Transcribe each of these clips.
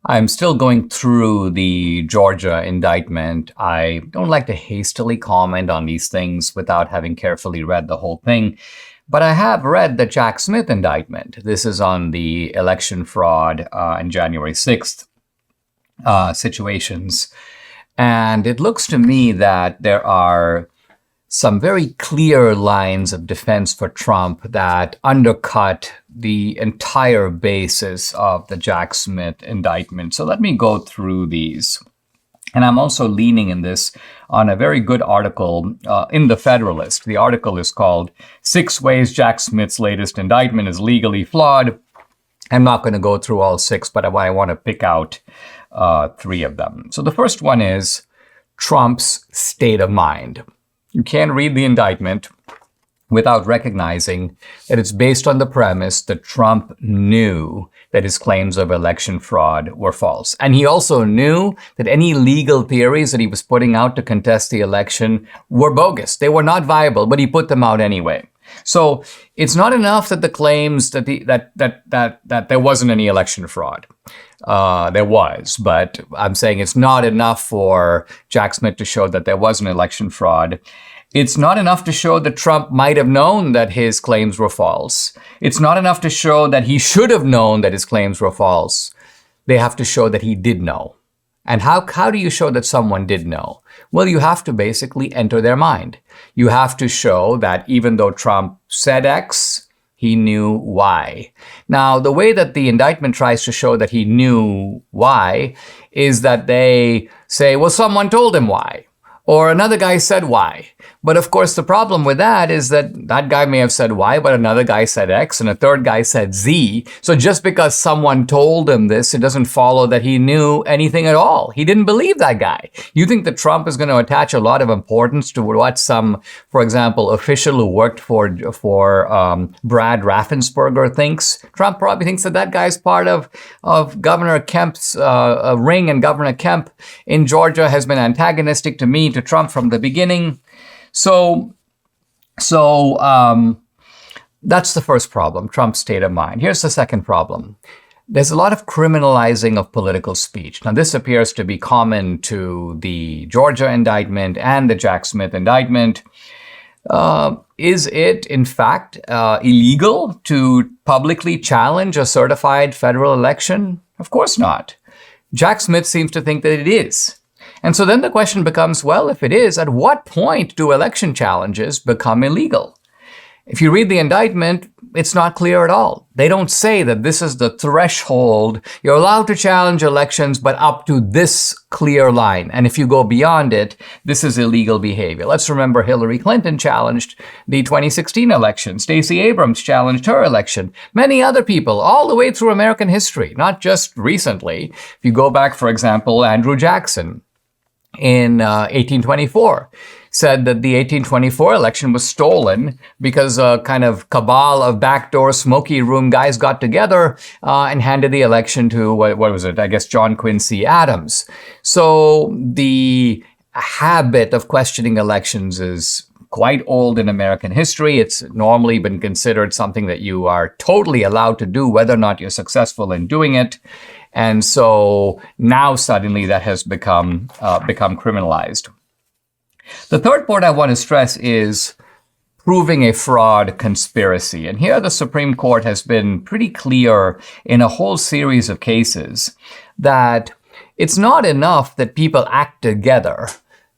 I'm still going through the Georgia indictment. I don't like to hastily comment on these things without having carefully read the whole thing. But I have read the Jack Smith indictment. This is on the election fraud and January 6th situations. And it looks to me that there are some very clear lines of defense for Trump that undercut the entire basis of the Jack Smith indictment. So let me go through these. And I'm also leaning in this on a very good article in The Federalist. The article is called 6 Ways Jack Smith's Latest Indictment is Legally Flawed. I'm not going to go through all 6, but I want to pick out 3 of them. So the first one is Trump's state of mind. You can't read the indictment without recognizing that it's based on the premise that Trump knew that his claims of election fraud were false. And he also knew that any legal theories that he was putting out to contest the election were bogus. They were not viable, but he put them out anyway. So it's not enough that the claims that that there wasn't any election fraud. There was, but I'm saying it's not enough for Jack Smith to show that there was an election fraud. It's not enough to show that Trump might have known that his claims were false. It's not enough to show that he should have known that his claims were false. They have to show that he did know. And how do you show that someone did know? Well, you have to basically enter their mind. You have to show that even though Trump said X, he knew Y. Now, the way that the indictment tries to show that he knew Y is that they say, well, someone told him Y, or another guy said Y. But of course, the problem with that is that that guy may have said Y, but another guy said X, and a third guy said Z. So just because someone told him this, it doesn't follow that he knew anything at all. He didn't believe that guy. You think that Trump is going to attach a lot of importance to what some, for example, official who worked for Brad Raffensperger thinks? Trump probably thinks that that guy's part of Governor Kemp's ring, and Governor Kemp in Georgia has been antagonistic to Trump from the beginning. So that's the first problem, Trump's state of mind. Here's the second problem. There's a lot of criminalizing of political speech. Now, this appears to be common to the Georgia indictment and the Jack Smith indictment. Is it, in fact, illegal to publicly challenge a certified federal election? Of course not. Jack Smith seems to think that it is. And so then the question becomes, well, if it is, at what point do election challenges become illegal? If you read the indictment, it's not clear at all. They don't say that this is the threshold. You're allowed to challenge elections, but up to this clear line. And if you go beyond it, this is illegal behavior. Let's remember Hillary Clinton challenged the 2016 election. Stacey Abrams challenged her election. Many other people, all the way through American history, not just recently. If you go back, for example, Andrew Jackson in 1824. Said that the 1824 election was stolen because a kind of cabal of backdoor smoky room guys got together and handed the election to, what was it? I guess John Quincy Adams. So the habit of questioning elections is quite old in American history. It's normally been considered something that you are totally allowed to do, whether or not you're successful in doing it. And so now suddenly that has become criminalized. The third point I want to stress is proving a fraud conspiracy. And here the Supreme Court has been pretty clear in a whole series of cases that it's not enough that people act together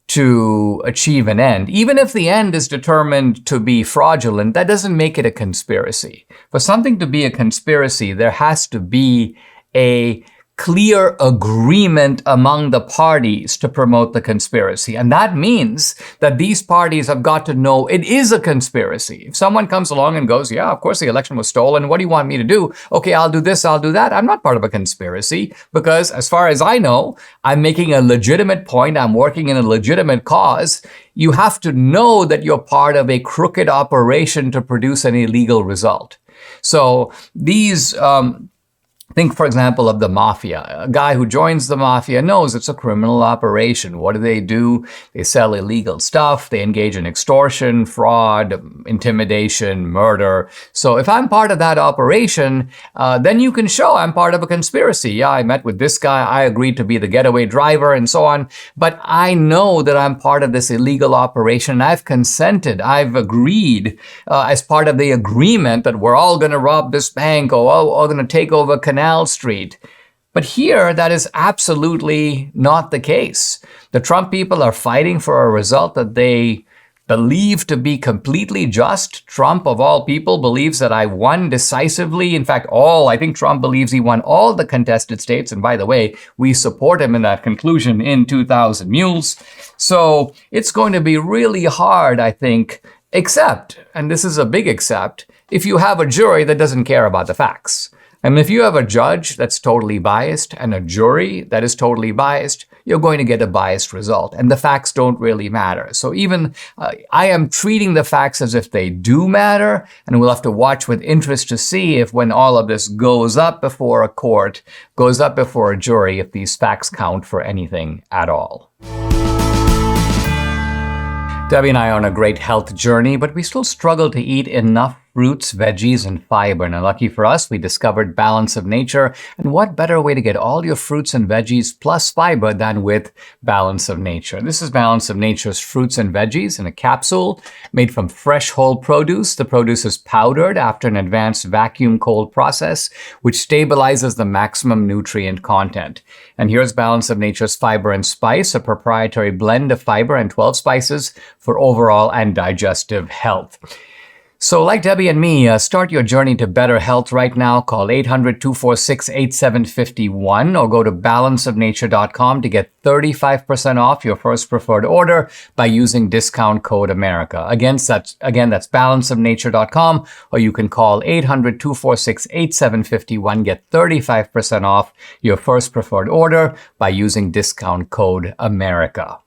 to achieve an end. Even if the end is determined to be fraudulent, that doesn't make it a conspiracy. For something to be a conspiracy, there has to be a clear agreement among the parties to promote the conspiracy. And that means that these parties have got to know it is a conspiracy. If someone comes along and goes, yeah, of course the election was stolen. What do you want me to do? Okay, I'll do this, I'll do that. I'm not part of a conspiracy because as far as I know, I'm making a legitimate point. I'm working in a legitimate cause. You have to know that you're part of a crooked operation to produce an illegal result. So these Think, for example, of the mafia. A guy who joins the mafia knows it's a criminal operation. What do? They sell illegal stuff. They engage in extortion, fraud, intimidation, murder. So if I'm part of that operation, then you can show I'm part of a conspiracy. Yeah, I met with this guy. I agreed to be the getaway driver and so on. But I know that I'm part of this illegal operation. I've consented. I've agreed as part of the agreement that we're all going to rob this bank or all going to take over Canal Street. But here, that is absolutely not the case. The Trump people are fighting for a result that they believe to be completely just. Trump, of all people, believes that I won decisively. In fact, I think Trump believes he won all the contested states. And by the way, we support him in that conclusion in 2000 Mules. So it's going to be really hard, I think, except, and this is a big except, if you have a jury that doesn't care about the facts. And if you have a judge that's totally biased and a jury that is totally biased, you're going to get a biased result. And the facts don't really matter. So even I am treating the facts as if they do matter. And we'll have to watch with interest to see if when all of this goes up before a court, goes up before a jury, if these facts count for anything at all. Debbie and I are on a great health journey, but we still struggle to eat enough fruits, veggies, and fiber. Now, lucky for us, we discovered Balance of Nature. And what better way to get all your fruits and veggies plus fiber than with Balance of Nature? This is Balance of Nature's fruits and veggies in a capsule made from fresh whole produce. The produce is powdered after an advanced vacuum cold process, which stabilizes the maximum nutrient content. And here's Balance of Nature's Fiber and Spice, a proprietary blend of fiber and 12 spices for overall and digestive health. So like Debbie and me, start your journey to better health right now. Call 800-246-8751 or go to balanceofnature.com to get 35% off your first preferred order by using discount code America. Again, that's balanceofnature.com, or you can call 800-246-8751, get 35% off your first preferred order by using discount code America.